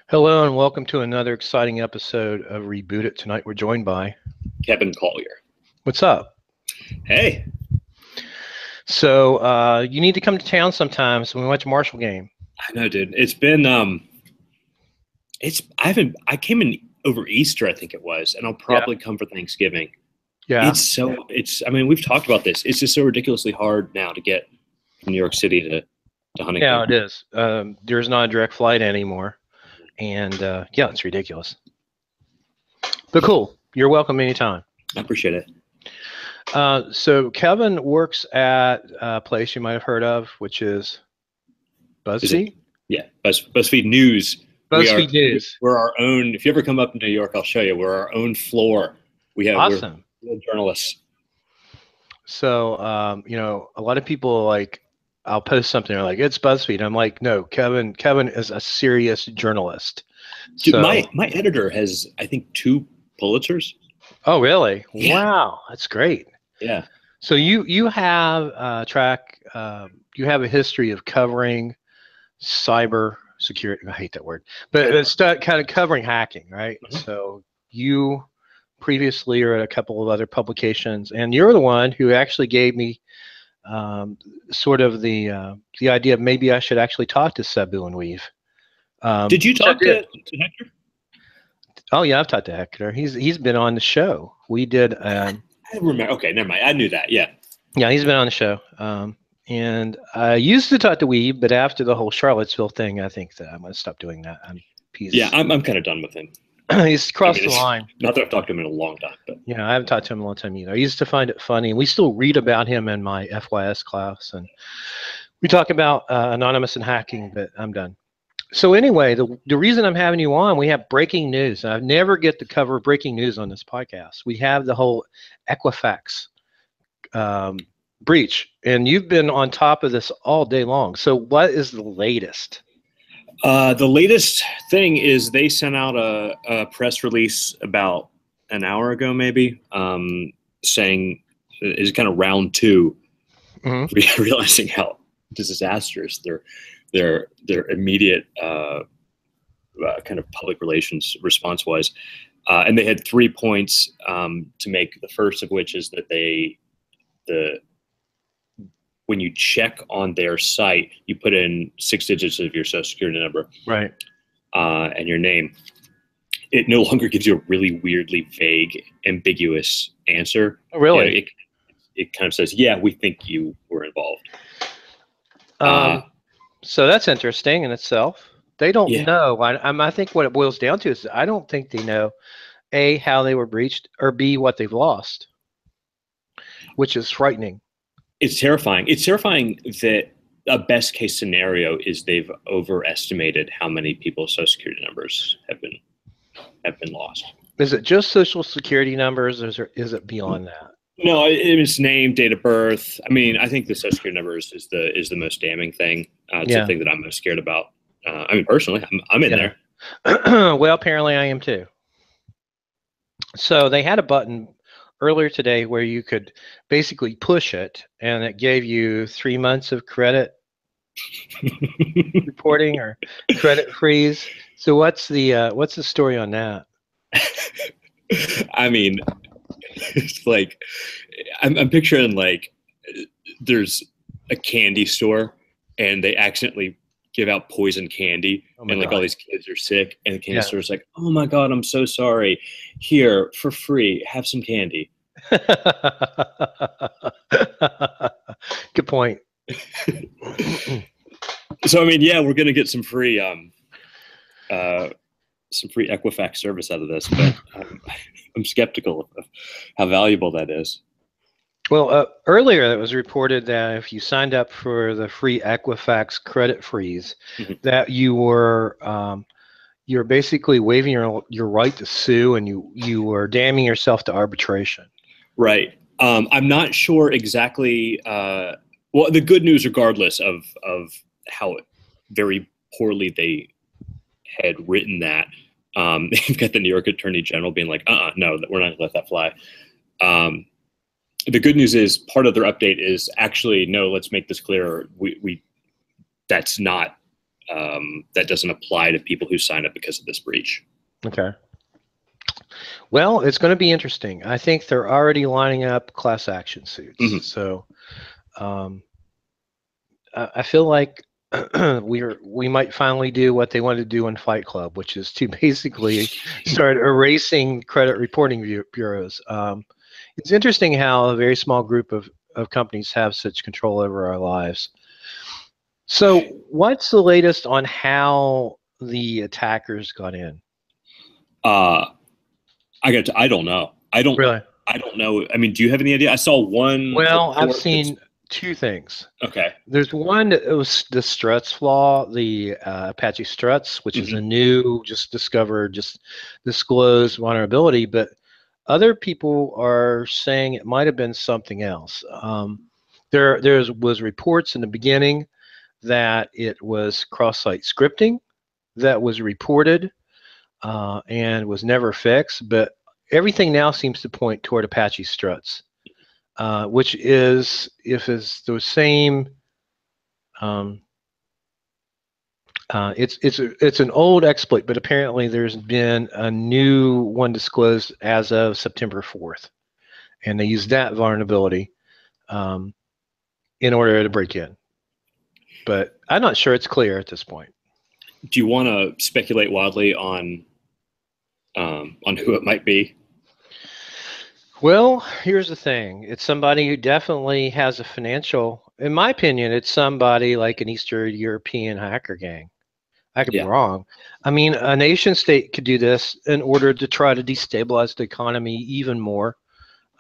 Hello and welcome to another exciting episode of Reboot It. Tonight we're joined by Kevin Collier. what's up? Hey, So you need to come to town sometime so we watch a Marshall game. I know, dude. It's been I came in over Easter, I think it was, and I'll Yeah. probably come for Thanksgiving. Yeah. I mean, we've talked about this. It's just so ridiculously hard now to get from New York City to Huntington. Yeah, it is. There's not a direct flight anymore. And yeah, it's ridiculous. But cool. You're welcome anytime. I appreciate it. So Kevin works at a place you might have heard of, which is BuzzFeed. Yeah, BuzzFeed News. BuzzFeed News. We're our own. If you ever come up to New York, I'll show you. We're our own floor. Awesome. We're journalists. So a lot of people like I'll post something they're like it's BuzzFeed. I'm like, no, Kevin is a serious journalist. Dude, So, my editor has, I think, 2 Pulitzers. oh really? Yeah. Wow, that's great. Yeah. So you have you have a history of covering cyber security. I hate that word, but it's kind of covering hacking, right? Mhm. So you previously are at a couple of other publications, and you're the one who actually gave me sort of the idea of maybe I should actually talk to Sabu and Weave. Did you talk to Hector? Oh yeah, I've talked to Hector. He's been on the show. We did. I remember. Okay, never mind. I knew that. Yeah. Yeah, he's been on the show. And I used to talk to Weave, but after the whole Charlottesville thing, I think that I'm going to stop doing that. I'm kind of done with him. He's crossed the line. Not that I've talked to him in a long time, but yeah, I haven't talked to him in a long time either. I used to find it funny, and we still read about him in my FYS class, and we talk about anonymous and hacking. But I'm done. So anyway, the reason I'm having you on, we have breaking news. I never get to cover breaking news on this podcast. We have the whole Equifax breach, and you've been on top of this all day long. So what is the latest? The latest thing is they sent out a press release about an hour ago, maybe, saying it's kind of round 2, realizing how disastrous their immediate kind of public relations response was, and they had 3 points to make. The first of which is that when you check on their site, you put in 6 digits of your social security number, right, and your name. It no longer gives you a really weirdly vague, ambiguous answer. Oh, really? It kind of says, "Yeah, we think you were involved." So that's interesting in itself. They don't know. I think what it boils down to is I don't think they know A, how they were breached, or B, what they've lost, which is frightening. It's terrifying. It's terrifying that a best case scenario is they've overestimated how many people's social security numbers have been lost. Is it just social security numbers, or is it beyond that? No, it's name, date of birth. I mean, I think the social security numbers is the most damning thing. It's the thing that I'm most scared about. I mean, personally, I'm in there. Well, apparently I am too. So they had a button earlier today where you could basically push it, and it gave you 3 months of credit reporting or credit freeze. So what's the story on that? I mean, it's like I'm picturing like there's a candy store and they accidentally give out poison candy, and like all these kids are sick, and the candy store's like, "Oh my God, I'm so sorry. Here for free, have some candy." Good point. So I mean, yeah, we're gonna get some free Equifax service out of this, but I'm skeptical of how valuable that is. Well, earlier it was reported that if you signed up for the free Equifax credit freeze, that you're basically waiving your right to sue, and you were damning yourself to arbitration. Right. I'm not sure exactly. Well, the good news, regardless of how very poorly they had written that, you've got the New York Attorney General being like, no, we're not going to let that fly. The good news is part of their update is actually, no, let's make this clear. That's not that doesn't apply to people who signed up because of this breach. Okay. Well, it's going to be interesting. I think they're already lining up class action suits. Mhm. So I feel like we might finally do what they wanted to do in Fight Club, which is to basically start erasing credit reporting bureaus. It's interesting how a very small group of companies have such control over our lives. So what's the latest on how the attackers got in? I don't know. Really? I don't know. I mean, do you have any idea? I saw one. Well, I've seen two things. Okay. There's one that was the struts flaw, the Apache struts, which is a new, just discovered, just disclosed vulnerability. But other people are saying it might have been something else. There was reports in the beginning that it was cross-site scripting that was reported and was never fixed. But everything now seems to point toward Apache struts, which is, if it's the same, it's an old exploit, but apparently there's been a new one disclosed as of September 4th, and they used that vulnerability in order to break in. But I'm not sure it's clear at this point. Do you want to speculate wildly on who it might be? Well, here's the thing. It's somebody who definitely has a financial, in my opinion, it's somebody like an Eastern European hacker gang. I could be wrong. I mean, a nation state could do this in order to try to destabilize the economy even more.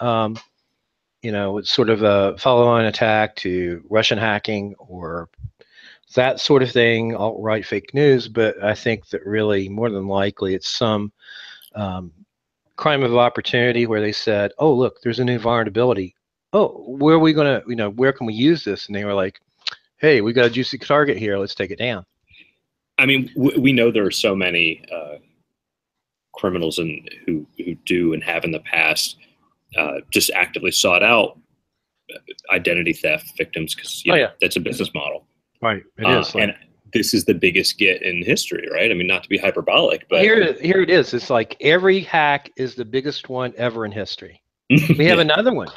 It's sort of a follow-on attack to Russian hacking or that sort of thing, alt-right fake news. But I think that really, more than likely, it's some crime of opportunity where they said, oh, look, there's a new vulnerability. Oh, where are we going to, where can we use this? And they were like, hey, we got a juicy target here. Let's take it down. I mean, we know there are so many criminals who do and have in the past just actively sought out identity theft victims because that's a business model. Right, it is. And this is the biggest get in history, right? I mean, not to be hyperbolic, but here it is. It's like every hack is the biggest one ever in history. We have another one.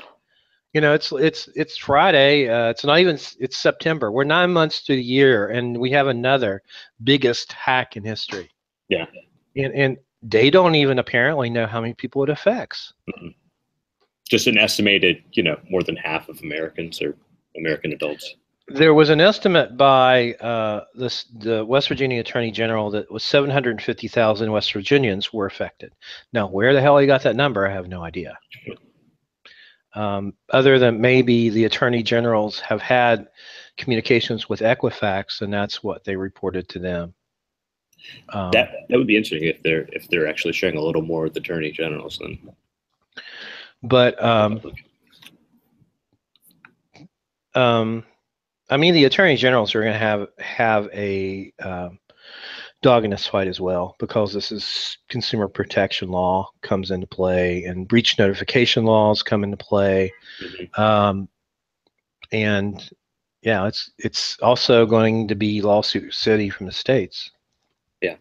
It's Friday. It's not even. It's September. We're 9 months to the year, and we have another biggest hack in history. Yeah, and they don't even apparently know how many people it affects. Just an estimated, more than half of Americans or American adults. There was an estimate by the West Virginia Attorney General that was 750,000 West Virginians were affected. Now, where the hell he got that number, I have no idea. Other than maybe the attorney generals have had communications with Equifax, and that's what they reported to them. That would be interesting if they're actually sharing a little more with the attorney generals then. But I mean, the attorney generals are going to have a dog in this fight as well, because this is consumer protection law comes into play, and breach notification laws come into play. And yeah, it's also going to be lawsuit city from the states. Yeah.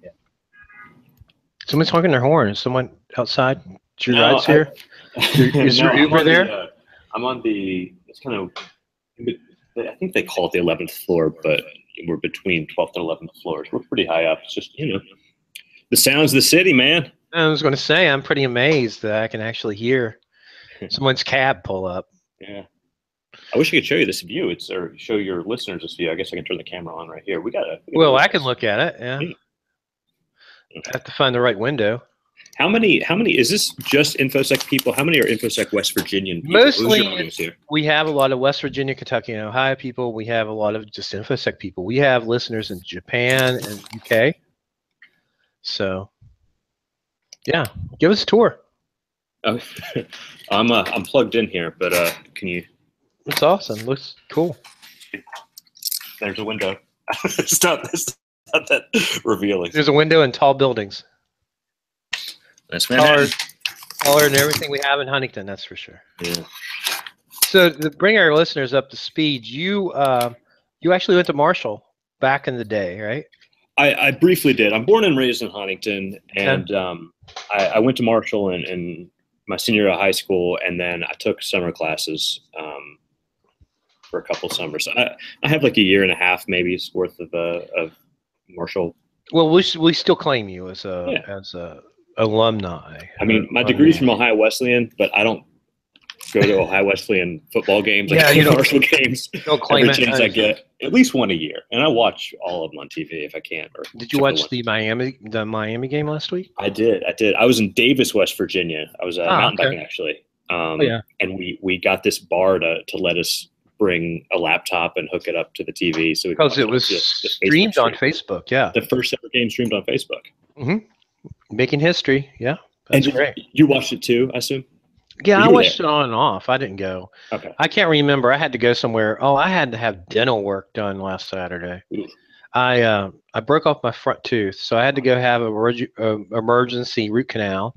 Someone's honking their horn. Is someone outside? Is your ride's here? Is your Uber there? I'm on the, it's kind of, I think they call it the 11th floor, but we're between 12th and 11th floors. We're pretty high up. It's just, the sounds of the city, man. I was going to say, I'm pretty amazed that I can actually hear someone's cab pull up. Yeah. I wish I could show you this view. Or show your listeners this view. I guess I can turn the camera on right here. Well, I can look at it. Yeah. I have to find the right window. How many, is this just InfoSec people? How many are InfoSec West Virginian people? Mostly, we have a lot of West Virginia, Kentucky, and Ohio people. We have a lot of just InfoSec people. We have listeners in Japan and UK. So, yeah, give us a tour. Oh, I'm plugged in here, but can you? It's awesome. Looks cool. There's a window. It's not that revealing. There's a window in tall buildings. That's taller than everything we have in Huntington, that's for sure. Yeah. So to bring our listeners up to speed, you actually went to Marshall back in the day, right? I briefly did. I'm born and raised in Huntington, and I went to Marshall in my senior year of high school, and then I took summer classes for a couple summers. I have like a year and a half maybe worth of Marshall. Well, we still claim you as a alumni. I mean, my degree's from Ohio Wesleyan, but I don't go to Ohio Wesleyan football games. Yeah, you don't Marshall games. Don't claim every it. chance I get, at least one a year, and I watch all of them on TV if I can. Did you watch the Miami game last week? I did. I was in Davis, West Virginia. I was mountain biking actually. And we got this bar to let us bring a laptop and hook it up to the TV. So because it was streamed on Facebook. Yeah, the first ever game streamed on Facebook. Mm-hmm. Making history. Yeah, that's great. You watched it too, I assume. Yeah, I watched it on and off. I didn't go. Okay. I can't remember. I had to go somewhere. Oh, I had to have dental work done last Saturday. Ooh. I broke off my front tooth, so I had to go have an emergency root canal.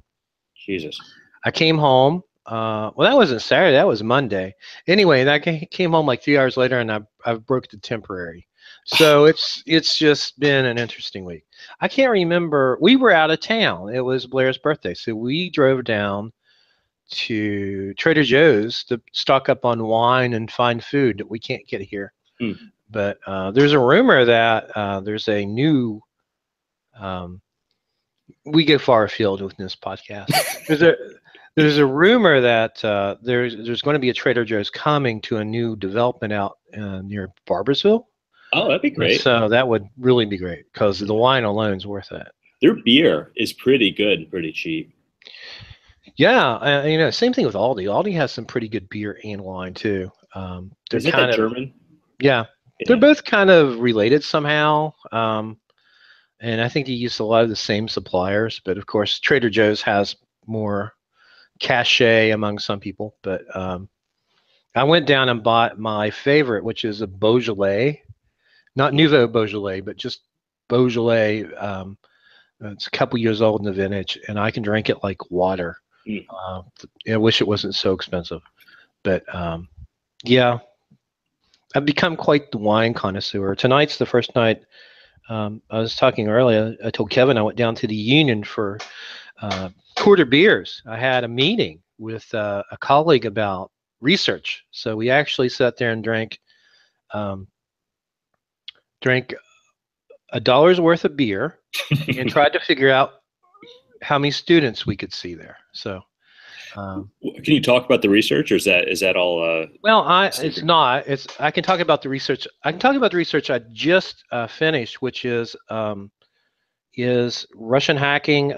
Jesus. I came home. Well, that wasn't Saturday. That was Monday. Anyway, I came home like 3 hours later, and I broke the temporary. So it's just been an interesting week. I can't remember. We were out of town. It was Blair's birthday, so we drove down to Trader Joe's to stock up on wine and find food that we can't get here. But there's a rumor that there's a new we go far afield with this podcast. There's a rumor that there's going to be a Trader Joe's coming to a new development out near Barboursville. Oh, that'd be great. So that would really be great because the wine alone is worth it. Their beer is pretty good and pretty cheap. Yeah, same thing with Aldi. Aldi has some pretty good beer and wine too. Is it that German? Yeah, they're both kind of related somehow. And I think they use a lot of the same suppliers, but of course Trader Joe's has more cachet among some people. But I went down and bought my favorite, which is a Beaujolais, not Nouveau Beaujolais, but just Beaujolais. It's a couple years old in the vintage, and I can drink it like water. I wish it wasn't so expensive, but yeah, I've become quite the wine connoisseur. Tonight's the first night. I was talking earlier. I told Kevin I went down to the Union for quarter beers. I had a meeting with a colleague about research, so we actually sat there and drank $1 worth of beer and tried to figure out how many students we could see there. So, can you talk about the research, or is that all? It's not. I can talk about the research. I can talk about the research I just finished, which is Russian hacking.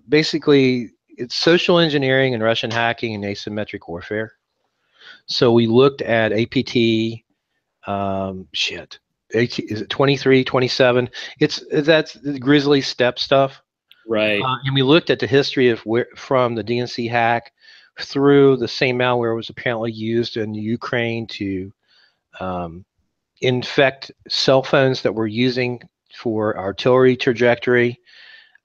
Basically, it's social engineering and Russian hacking and asymmetric warfare. So we looked at APT. Is it 23, 27? That's the Grizzly Step stuff. Right. And we looked at the history of from the DNC hack through the same malware was apparently used in Ukraine to infect cell phones that we're using for artillery trajectory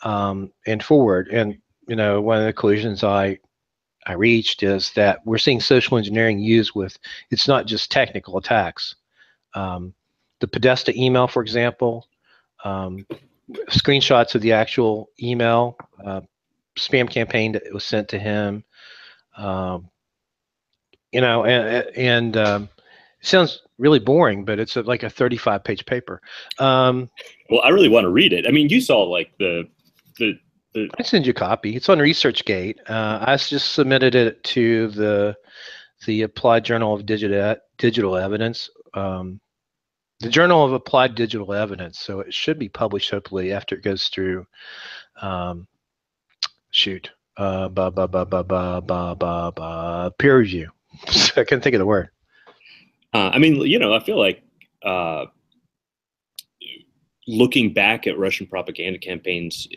and forward. And, one of the conclusions I reached is that we're seeing social engineering used with, it's not just technical attacks. The Podesta email, for example, screenshots of the actual email spam campaign that was sent to him. It sounds really boring, but it's like a 35-page paper. Well, I really want to read it. I mean, you saw like the. I send you a copy. It's on ResearchGate. I just submitted it to the Applied Journal of Digital Evidence. The Journal of Applied Digital Evidence, so it should be published hopefully after it goes through peer review. I couldn't think of the word. I mean, I feel like looking back at Russian propaganda campaigns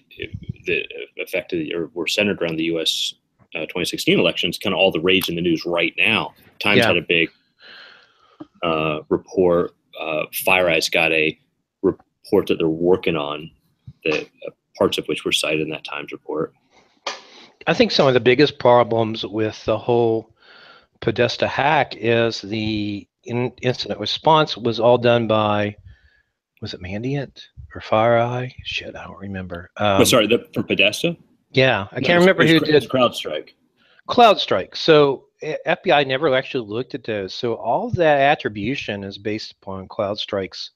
that affected or were centered around the U.S. 2016 elections, kind of all the rage in the news right now. Times had a big report. FireEye's got a report that they're working on, that parts of which were cited in that Times report. I think some of the biggest problems with the whole Podesta hack is the incident response was all done by Was it Mandiant or FireEye? Shit, I don't remember. But sorry, from Podesta? Yeah, I No, can't remember who it was did CrowdStrike. CloudStrike. So FBI never actually looked at those. So all of that attribution is based upon CloudStrike's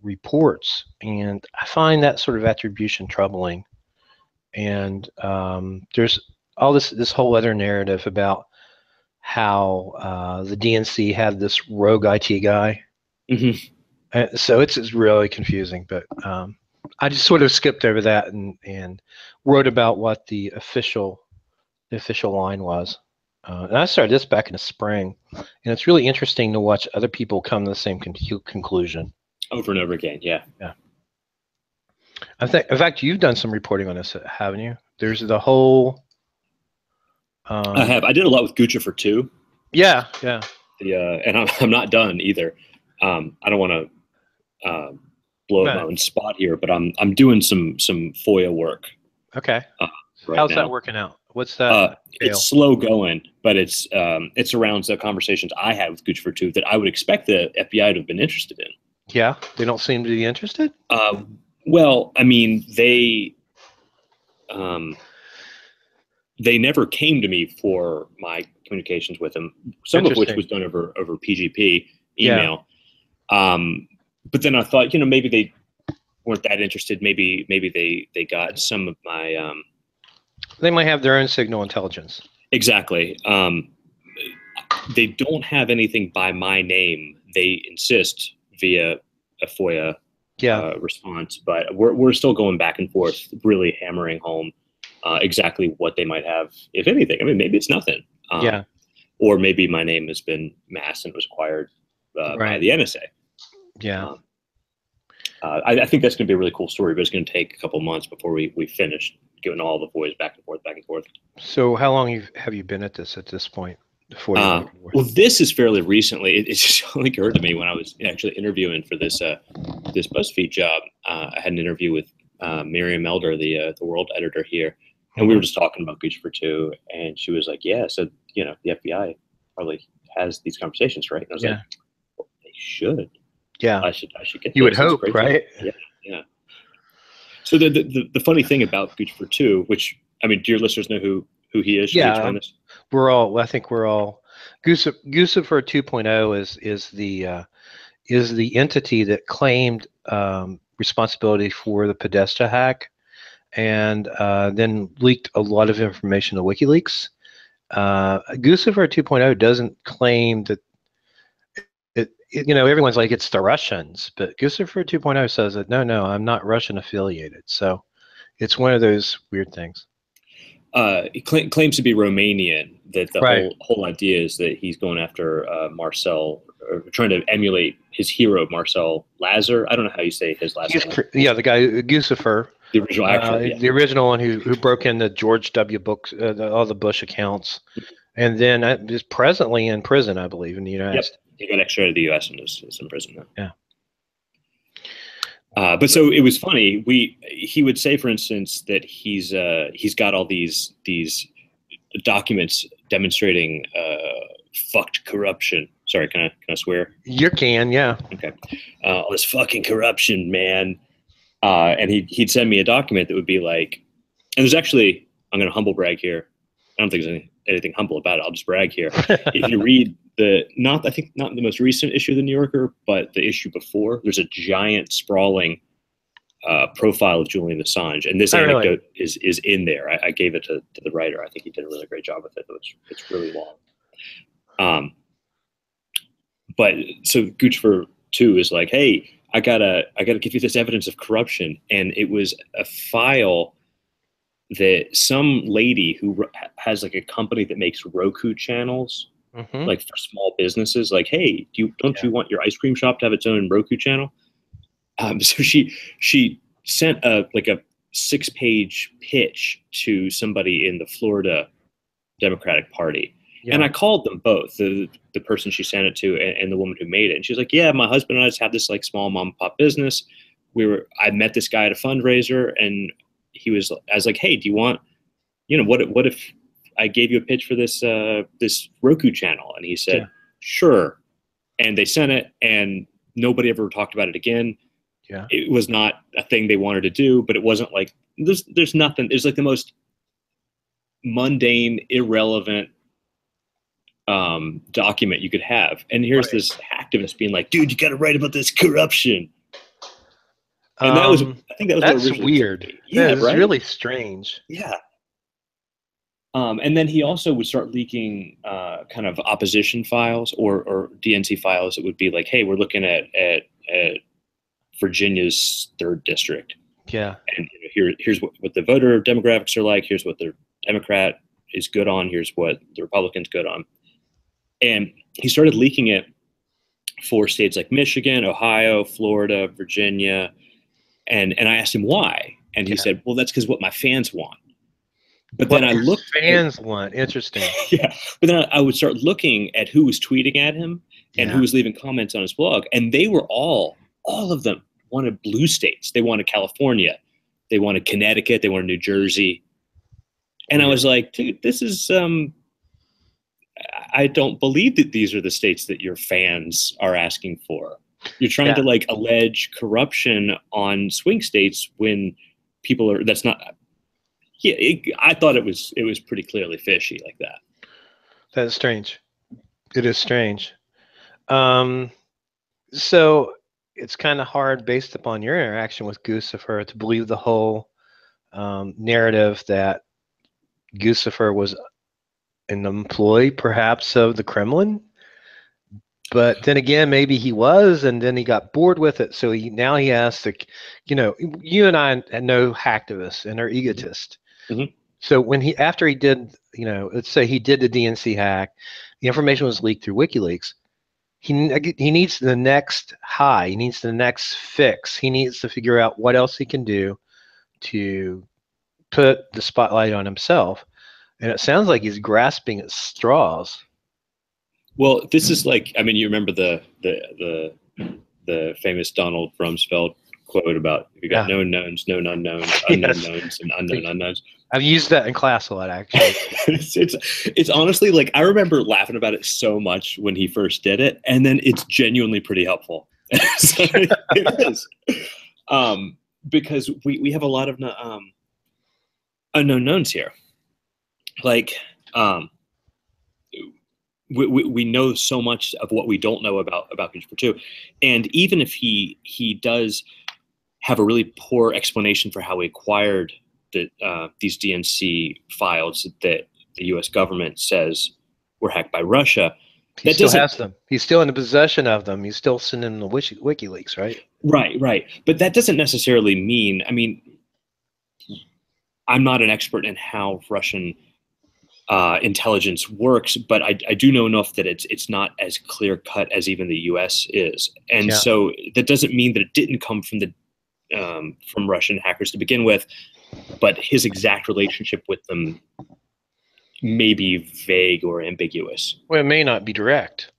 reports, and I find that sort of attribution troubling. And there's all this whole other narrative about how the DNC had this rogue IT guy. So it's really confusing, but I just sort of skipped over that and wrote about what the official line was. And I started this back in the spring, and it's really interesting to watch other people come to the same conclusion over and over again. Yeah. I think, in fact, you've done some reporting on this, haven't you? There's the whole. I have. I did a lot with Guccifer too. Yeah. And I'm not done either. I don't want to blow up my own spot here, but I'm doing some FOIA work. Okay. Right How's now. that working out? What's that? It's slow going, but it's around the conversations I had with Guccifer too that I would expect the FBI to have been interested in. Yeah, they don't seem to be interested. Well, I mean, they never came to me for my communications with him. Some of which was done over PGP email. Yeah. But then I thought, maybe they weren't that interested. Maybe they got some of my. They might have their own signal intelligence. Exactly. They don't have anything by my name. They insist via a FOIA response, but we're still going back and forth, really hammering home exactly what they might have, if anything. I mean, maybe it's nothing. Or maybe my name has been masked and was acquired by the NSA. Yeah. I think that's going to be a really cool story, but it's going to take a couple months before we finish getting all the FOIAs back and forth. So how long have you been at this point? Well, this is fairly recently. It just only occurred to me when I was actually interviewing for this BuzzFeed job. I had an interview with Miriam Elder, the world editor here, and we were just talking about Guccifer too, and she was like, "Yeah, so the FBI probably has these conversations, right?" And I was like, well, "They should. Yeah, I should get. You would hope, right? Yeah. So the funny thing about Guccifer too, which I mean, do your listeners know who he is? Yeah, I think we're all. Guccifer 2.0 is the entity that claimed responsibility for the Podesta hack, and then leaked a lot of information to WikiLeaks. Guccifer 2.0 doesn't claim that. Everyone's like, it's the Russians, but Guccifer 2.0 says that no, I'm not Russian affiliated. So it's one of those weird things. He claims to be Romanian. That the whole idea is that he's going after Marcel, or trying to emulate his hero, Marcel Lazar. I don't know how you say his last name. Yeah, the guy Guccifer, the original actor, the original one who broke into George W. books, all the Bush accounts, and then is presently in prison, I believe, in the United States. He got extradited to the U.S. and is in prison now. Yeah. But so it was funny. He would say, for instance, that he's got all these documents demonstrating fucked corruption. Sorry, can I swear? You can, yeah. Okay. All this fucking corruption, man. And he'd send me a document that would be like, and there's actually, I'm going to humble brag here. I don't think there's anything humble about it. I'll just brag here. If you read not the most recent issue of the New Yorker, but the issue before, there's a giant sprawling profile of Julian Assange, and this anecdote is in there. I gave it to the writer. I think he did a really great job with it. It's really long. But so Guccifer 2 is like, hey, I gotta give you this evidence of corruption, and it was a file that some lady who has like a company that makes Roku channels. Mm-hmm. Like for small businesses, like, hey, don't you want your ice cream shop to have its own Roku channel? So she sent a 6-page pitch to somebody in the Florida Democratic Party, and I called them both, the person she sent it to and the woman who made it, and she was like, yeah, my husband and I just have this like small mom and pop business. I met this guy at a fundraiser, and I was like, hey, do you want, what if I gave you a pitch for this Roku channel? And he said, sure. And they sent it, and nobody ever talked about it again. Yeah. It was not a thing they wanted to do, but it wasn't like there's nothing. It's like the most mundane, irrelevant document you could have. And here's Right. this activist being like, dude, you got to write about this corruption. And that was, Um, I think that was what that's originally took weird. me. That Yeah, is right? really strange. Yeah. And then he also would start leaking kind of opposition files or DNC files that would be like, hey, we're looking at Virginia's 3rd district. Yeah. And here's what the voter demographics are like. Here's what the Democrat is good on. Here's what the Republican's good on. And he started leaking it for states like Michigan, Ohio, Florida, Virginia. And I asked him why. And he said, well, that's because what my fans want. But What then I your looked fans want. Interesting. yeah. But then I would start looking at who was tweeting at him and who was leaving comments on his blog. And they were all of them wanted blue states. They wanted California. They wanted Connecticut. They wanted New Jersey. And I was like, dude, this is I don't believe that these are the states that your fans are asking for. You're trying to like allege corruption on swing states when people are, that's not, I thought it was pretty clearly fishy like that. That's strange. It is strange. So it's kind of hard based upon your interaction with Guccifer to believe the whole narrative that Guccifer was an employee perhaps of the Kremlin. But then again, maybe he was, and then he got bored with it. So now he has to, you and I know hacktivists and are egotists. Mm-hmm. So when after he did, let's say he did the DNC hack, the information was leaked through WikiLeaks. He needs the next high. He needs the next fix. He needs to figure out what else he can do to put the spotlight on himself. And it sounds like he's grasping at straws. Well, this is like, I mean, you remember the famous Donald Rumsfeld quote about you got known knowns, known unknowns, unknown knowns, and unknown unknowns. I've used that in class a lot, actually. it's honestly like I remember laughing about it so much when he first did it, and then it's genuinely pretty helpful. So it is, because we have a lot of unknown knowns here. Like, we know so much of what we don't know about Christopher too, and even if he does have a really poor explanation for how he acquired these DNC files that the U.S. government says were hacked by Russia. He still has them. He's still in the possession of them. He's still sending them to WikiLeaks, right? Right. But that doesn't necessarily mean. I mean, I'm not an expert in how Russian intelligence works, but I do know enough that it's not as clear cut as even the U.S. is, and so that doesn't mean that it didn't come from Russian hackers to begin with, but his exact relationship with them may be vague or ambiguous. Well, it may not be direct.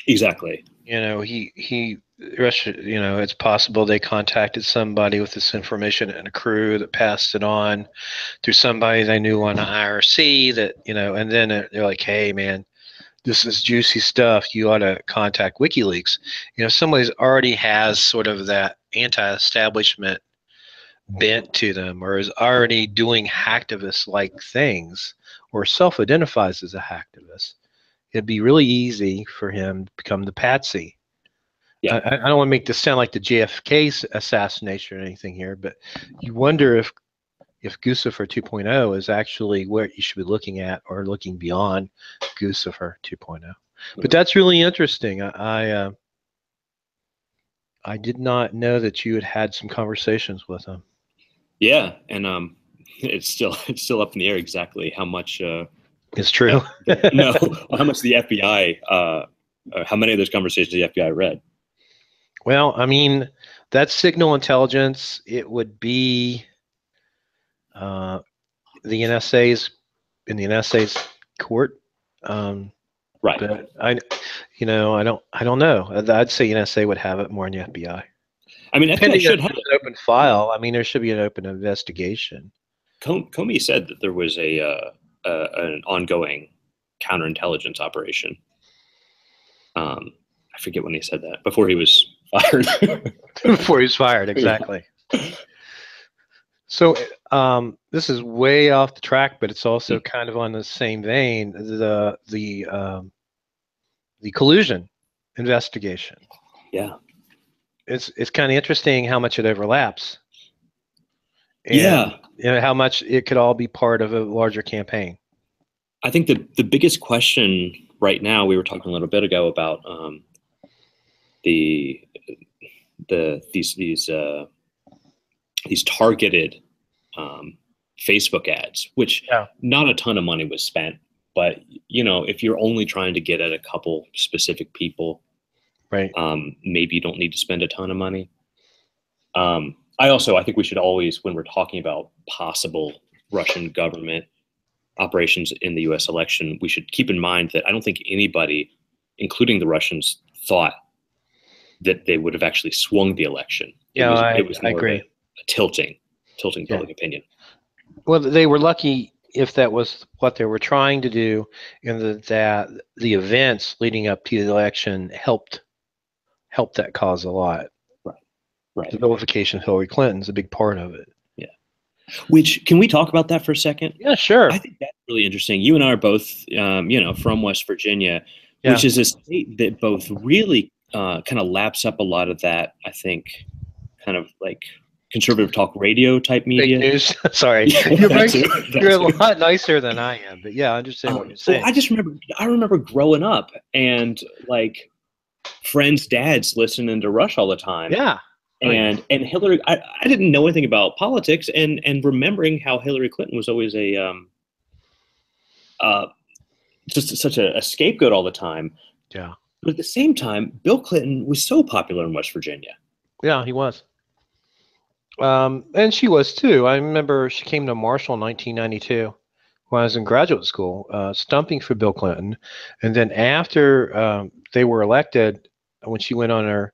Exactly. Russia, it's possible they contacted somebody with this information and a crew that passed it on through somebody they knew on the IRC that, and then they're like, hey, man, this is juicy stuff. You ought to contact WikiLeaks. Somebody already has sort of that anti-establishment bent to them or is already doing hacktivist-like things or self-identifies as a hacktivist. It'd be really easy for him to become the patsy. Yeah. I don't want to make this sound like the JFK assassination or anything here, but you wonder if Guccifer 2.0 is actually where you should be looking at or looking beyond Guccifer 2.0. But that's really interesting. I did not know that you had some conversations with him. Yeah, and it's still up in the air exactly how much it's true. How much the FBI, how many of those conversations the FBI read. Well, I mean, that's signal intelligence. It would be the NSA's in the NSA's court. Right. But I don't know. I'd say NSA would have it more than the FBI. I mean, FBI should have an open file. I mean, there should be an open investigation. Comey said that there was an ongoing counterintelligence operation. I forget when he said that. Before he was fired. Before he was fired, exactly. So this is way off the track, but it's also kind of on the same vein. The collusion investigation. Yeah. It's kind of interesting how much it overlaps. And, Yeah. you know, how much it could all be part of a larger campaign. I think the biggest question right now, we were talking a little bit ago about these targeted Facebook ads, which not a ton of money was spent, but you know, if you're only trying to get at a couple specific people, right? Maybe you don't need to spend a ton of money. I think we should always, when we're talking about possible Russian government operations in the U.S. election, we should keep in mind that I don't think anybody, including the Russians, thought that they would have actually swung the election. It was more of a tilting public opinion. Well, they were lucky if that was what they were trying to do, and that the events leading up to the election helped that cause a lot. Right. The vilification of Hillary Clinton is a big part of it. Yeah. Which, can we talk about that for a second? Yeah, sure. I think that's really interesting. You and I are both, from West Virginia, which is a state that both really kind of laps up a lot of that, I think, kind of like conservative talk radio type media. Fake news. Sorry. You're a lot nicer than I am, but yeah, I understand what you're saying. Well, I remember growing up and like friends' dads listening to Rush all the time. Yeah. And Hillary, I didn't know anything about politics, and remembering how Hillary Clinton was always just such a scapegoat all the time. Yeah. But at the same time, Bill Clinton was so popular in West Virginia. Yeah, he was. And she was too. I remember she came to Marshall in 1992 when I was in graduate school, stumping for Bill Clinton. And then after they were elected, when she went on her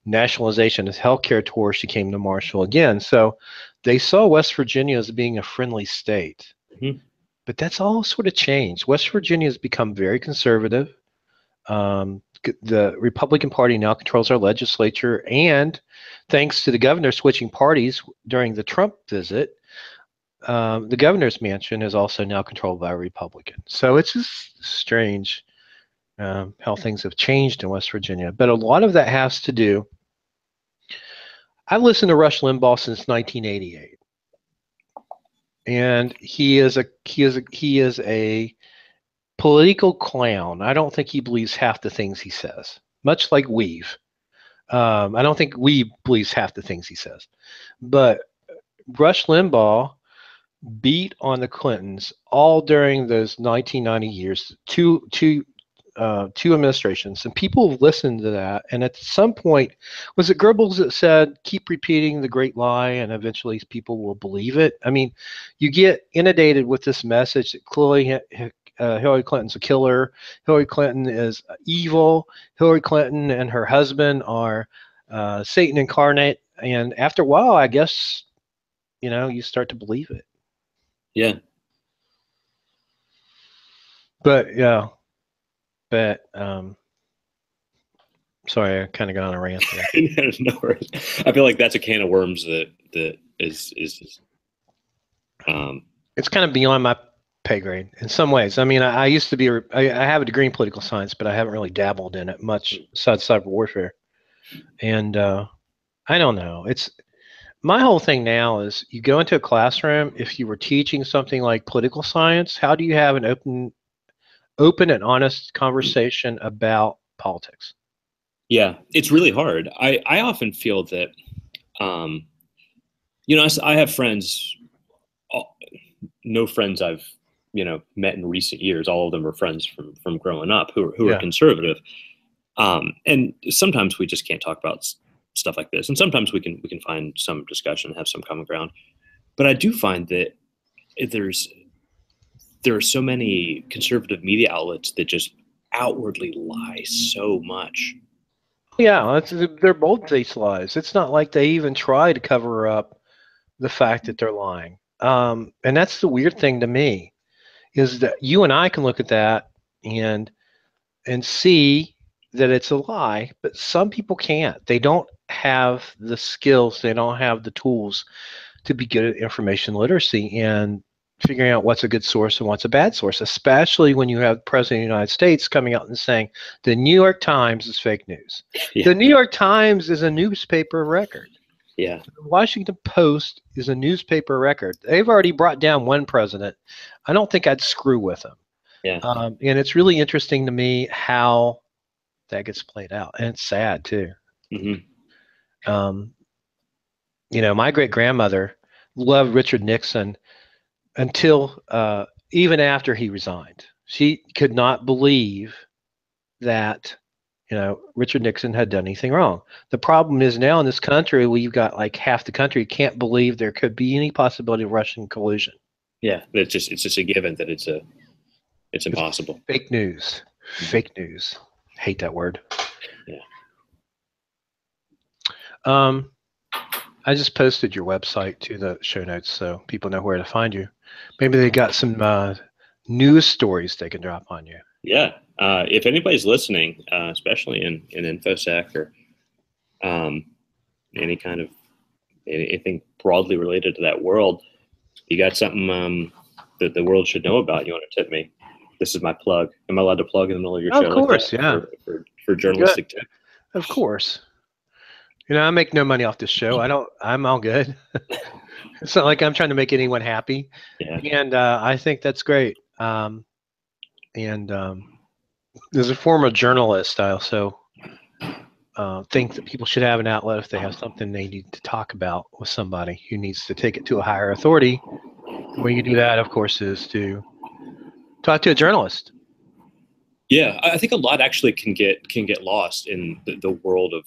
nationalization of healthcare tour, she came to Marshall again. So they saw West Virginia as being a friendly state. Mm-hmm. But that's all sort of changed. West Virginia has become very conservative. The Republican Party now controls our legislature, and thanks to the governor switching parties during the Trump visit, the governor's mansion is also now controlled by a Republican. So it's just strange how things have changed in West Virginia. But a lot of that has to do. I've listened to Rush Limbaugh since 1988, and he is a political clown. I don't think he believes half the things he says, much like Weave. I don't think Weave believes half the things he says. But Rush Limbaugh beat on the Clintons all during those 1990 years, two administrations, and people have listened to that. And at some point, was it Goebbels that said, keep repeating the great lie and eventually people will believe it? I mean, you get inundated with this message that clearly Hillary Clinton's a killer. Hillary Clinton is evil. Hillary Clinton and her husband are Satan incarnate. And after a while, I guess, you start to believe it. Yeah. But sorry, I kind of got on a rant there. No worries. I feel like that's a can of worms that is it's kind of beyond my pay grade in some ways. I mean, I used to be, I have a degree in political science, but I haven't really dabbled in it much besides cyber warfare. And I don't know. It's my whole thing now is you go into a classroom, if you were teaching something like political science, how do you have an open and honest conversation about politics? Yeah, it's really hard. I often feel that, I have friends, no friends I've, met in recent years. All of them are friends from growing up who are conservative. And sometimes we just can't talk about stuff like this. And sometimes we can find some discussion, have some common ground. But I do find that there are so many conservative media outlets that just outwardly lie so much. Yeah, they're bold-faced lies. It's not like they even try to cover up the fact that they're lying. And that's the weird thing to me, is that you and I can look at that and see that it's a lie, but some people can't. They don't have the skills, they don't have the tools to be good at information literacy and figuring out what's a good source and what's a bad source, especially when you have the President of the United States coming out and saying the New York Times is fake news. Yeah. The New York Times is a newspaper record. Yeah. The Washington Post is a newspaper record. They've already brought down one president. I don't think I'd screw with them. Yeah. And it's really interesting to me how that gets played out. And it's sad too. My great grandmother loved Richard Nixon until even after he resigned. She could not believe that Richard Nixon had done anything wrong. The problem is now in this country, we've got like half the country can't believe there could be any possibility of Russian collusion. Yeah, it's just a given that it's impossible. Fake news. Fake news. Hate that word. Yeah. I just posted your website to the show notes so people know where to find you. Maybe they got some news stories they can drop on you. Yeah. If anybody's listening, especially in InfoSec or any kind of anything broadly related to that world, you got something that the world should know about, you want to tip me. This is my plug. Am I allowed to plug in the middle of your show? Of course, like yeah. For journalistic tips? Of course. I make no money off this show. I'm all good. It's not like I'm trying to make anyone happy. Yeah. And I think that's great. As a former journalist, I also think that people should have an outlet if they have something they need to talk about with somebody who needs to take it to a higher authority. The way you do that, of course, is to talk to a journalist. Yeah, I think a lot actually can get lost in the world of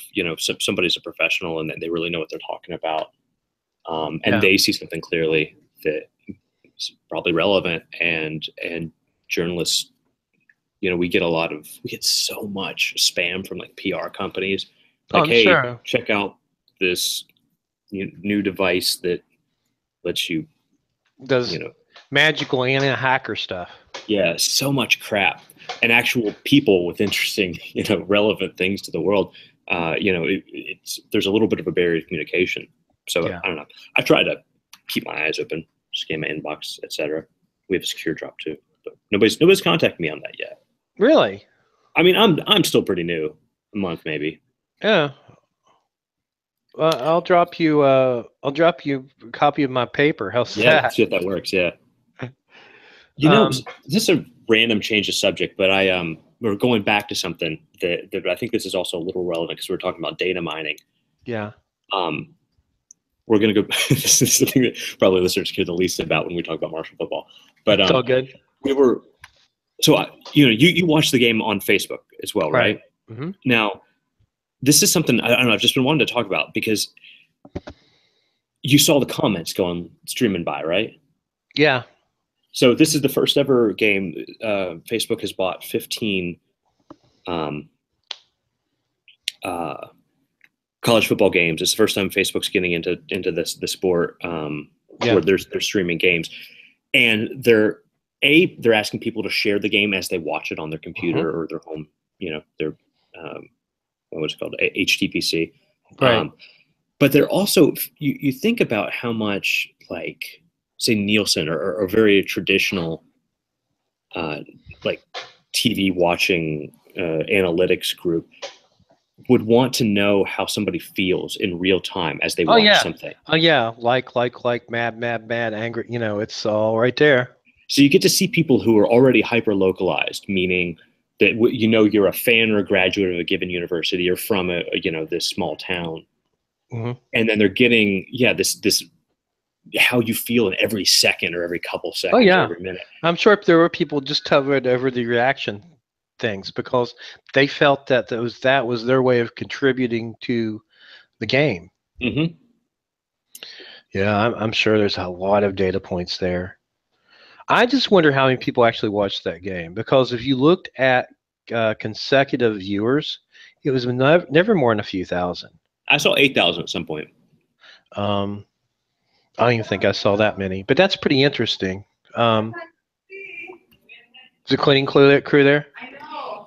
somebody's a professional and they really know what they're talking about, and they see something clearly that is probably relevant, and journalists, we get so much spam from like PR companies, like, hey, sure. Check out this new device that lets you does magical anti-hacker stuff. Yeah, so much crap. And actual people with interesting, relevant things to the world. There's a little bit of a barrier to communication. So I don't know. I try to keep my eyes open, scan my inbox, etc. We have a secure drop too, but nobody's contacted me on that yet. Really? I mean, I'm still pretty new, a month maybe. Yeah. Well, I'll drop you a copy of my paper. How's that? Yeah, see if that works. Yeah. This is a random change of subject, but we're going back to something that I think this is also a little relevant because we're talking about data mining. Yeah. We're going to go, this is the thing that probably listeners care the least about when we talk about Marshall football, but it's all good. You watched the game on Facebook as well, right? Mm-hmm. Now, this is something, I don't know, I've just been wanting to talk about because you saw the comments going streaming by, right? Yeah. So this is the first ever game. Facebook has bought 15 college football games. It's the first time Facebook's getting into the sport where they're streaming games, and they're asking people to share the game as they watch it on their computer or their home. Their what was it called, HTPC. Right. But they're also you think about how much like, say, Nielsen or very traditional like TV watching analytics group would want to know how somebody feels in real time as they watch something. Oh yeah, like mad, angry. It's all right there. So you get to see people who are already hyper localized, meaning that you're a fan or a graduate of a given university, you're from this small town, and then they're getting this how you feel in every second or every couple seconds, or every minute. I'm sure if there were people just covered over the reaction things because they felt that was their way of contributing to the game. Mm-hmm. Yeah, I'm sure there's a lot of data points there. I just wonder how many people actually watched that game, because if you looked at consecutive viewers, it was never more than a few thousand. I saw 8,000 at some point. I don't even think I saw that many, but that's pretty interesting. Is the cleaning crew there?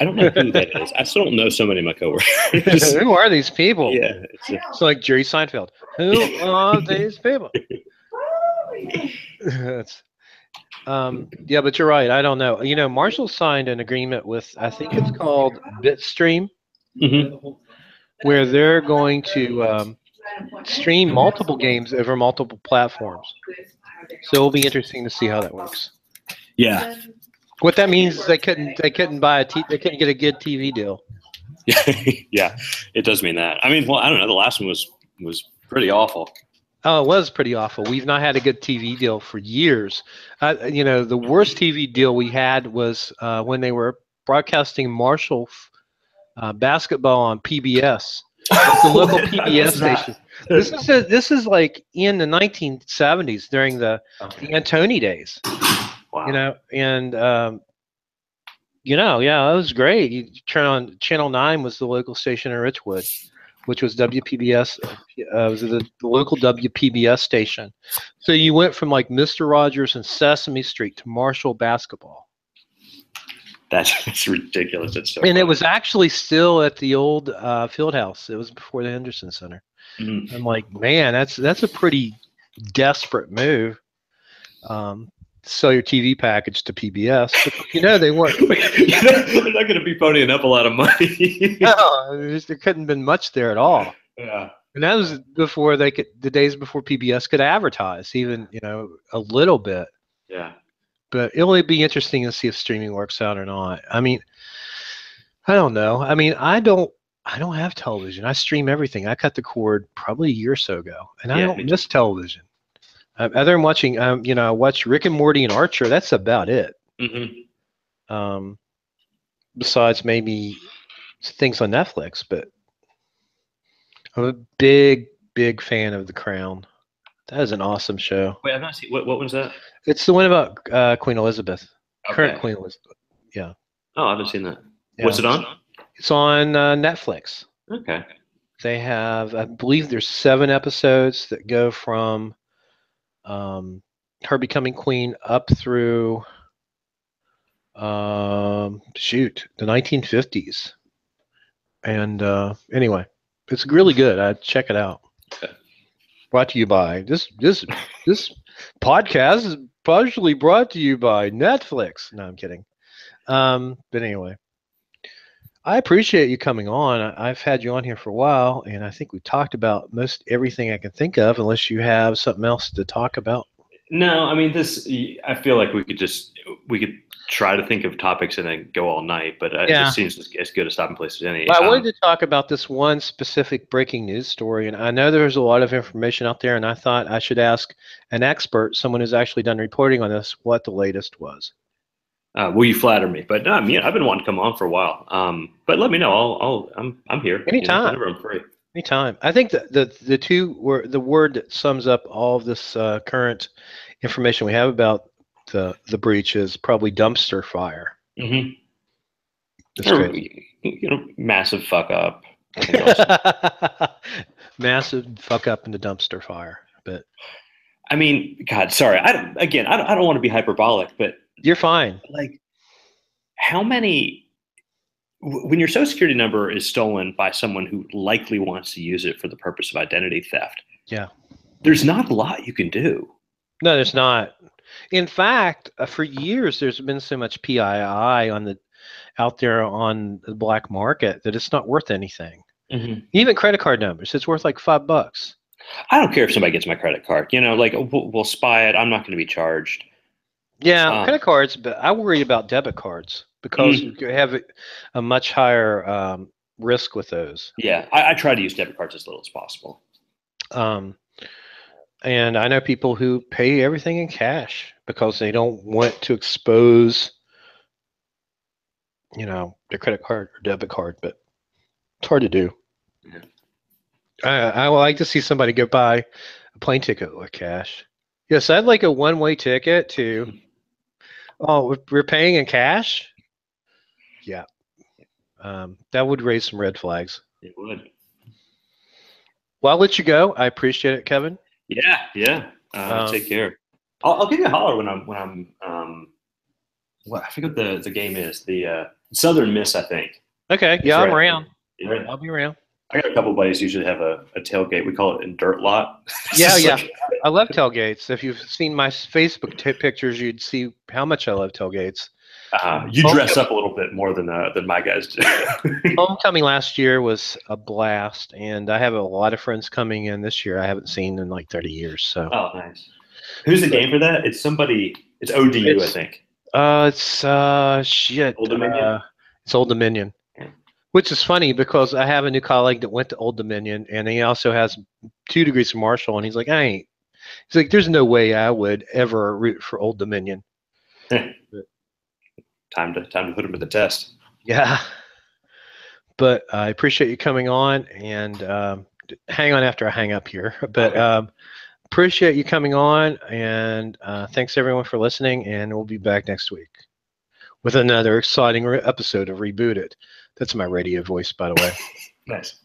I don't know who that is. I still don't know so many of my coworkers. Who are these people? Yeah, It's like Jerry Seinfeld. Who are these people? That's, yeah, but you're right. I don't know. You know, Marshall signed an agreement with, I think it's called Bitstream, where they're going to stream multiple games over multiple platforms. So it'll be interesting to see how that works. yeah. What that means is they couldn't buy they couldn't get a good TV deal. Yeah, it does mean that. I mean, well, I don't know. The last one was pretty awful. Oh, it was pretty awful. We've not had a good TV deal for years. You know, the worst TV deal we had was when they were broadcasting Marshall basketball on PBS, the local PBS station. This is like in the 1970s during the Antony days. Wow. You know, and yeah, it was great. You turn on Channel 9 was the local station in Richwood, which was WPBS. Was the local WPBS station. So you went from like Mr. Rogers and Sesame Street to Marshall basketball. That's ridiculous. It's so and funny. It was actually still at the old field house. It was before the Henderson Center. Mm-hmm. I'm like, man, that's a pretty desperate move. Sell your TV package to PBS, but you know they weren't. They're not going to be ponying up a lot of money. No, there couldn't have been much there at all. Yeah, and that was before the days before PBS could advertise, even a little bit. Yeah, but it'll be interesting to see if streaming works out or not. I mean, I don't know. I mean, I don't have television. I stream everything. I cut the cord probably a year or so ago, and I don't miss television. Other than watching, I watch Rick and Morty and Archer. That's about it. Mm-hmm. Besides maybe things on Netflix, but I'm a big fan of The Crown. That is an awesome show. Wait, I've not seen. What was that? It's the one about Queen Elizabeth, current Queen Elizabeth. Yeah. Oh, I haven't seen that. Yeah. What's it on? It's on Netflix. Okay. They have, I believe, there's 7 episodes that go from her becoming queen up through the 1950s. And anyway, it's really good. I'd check it out. Okay. Brought to you by this podcast is partially brought to you by Netflix. No, I'm kidding. But anyway, I appreciate you coming on. I've had you on here for a while, and I think we talked about most everything I can think of, unless you have something else to talk about. No, I mean I feel like we could try to think of topics and then go all night, but it just seems as good a stopping place as any. Well, I wanted to talk about this one specific breaking news story, and I know there's a lot of information out there, and I thought I should ask an expert, someone who's actually done reporting on this, what the latest was. Well, you flatter me, but I've been wanting to come on for a while. But let me know. I'm here anytime. Whenever I'm free. Anytime. I think that the word that sums up all of this current information we have about the breach is probably dumpster fire. Mm-hmm. Massive fuck up. Massive fuck up in the dumpster fire. But I mean, God, sorry. I don't want to be hyperbolic, but you're fine. Like, how many? When your social security number is stolen by someone who likely wants to use it for the purpose of identity theft, there's not a lot you can do. No, there's not. In fact, for years there's been so much PII out there on the black market that it's not worth anything. Mm-hmm. Even credit card numbers, it's worth like $5. I don't care if somebody gets my credit card. Like we'll spy it. I'm not going to be charged. Yeah, credit cards, but I worry about debit cards because you have a much higher risk with those. Yeah, I try to use debit cards as little as possible. And I know people who pay everything in cash because they don't want to expose, their credit card or debit card, but it's hard to do. Yeah. I would like to see somebody go buy a plane ticket with cash. Yes, I'd like a one-way ticket to, we're paying in cash? Yeah. That would raise some red flags. It would. Well, I'll let you go. I appreciate it, Kevin. Yeah. Take care. I'll give you a holler when I'm I forget what the game is. The Southern Miss, I think. Okay, It's yeah, I'm right. around. Right. I'll be around. I got a couple of buddies who usually have a tailgate. We call it a dirt lot. Yeah, yeah. I love tailgates. If you've seen my Facebook pictures, you'd see how much I love tailgates. You dress up a little bit more than my guys do. Homecoming last year was a blast, and I have a lot of friends coming in this year I haven't seen in like 30 years. So. Oh, nice. Who's the game for that? It's somebody. It's ODU, I think. It's shit. Old Dominion. It's Old Dominion. Yeah. Which is funny because I have a new colleague that went to Old Dominion, and he also has 2 degrees from Marshall, and he's like, he's like, there's no way I would ever root for Old Dominion. Time to put him to the test. Yeah. But I appreciate you coming on, and hang on after I hang up here. But okay. Appreciate you coming on, and thanks everyone for listening, and we'll be back next week with another exciting episode of Reboot It. That's my radio voice, by the way. Nice.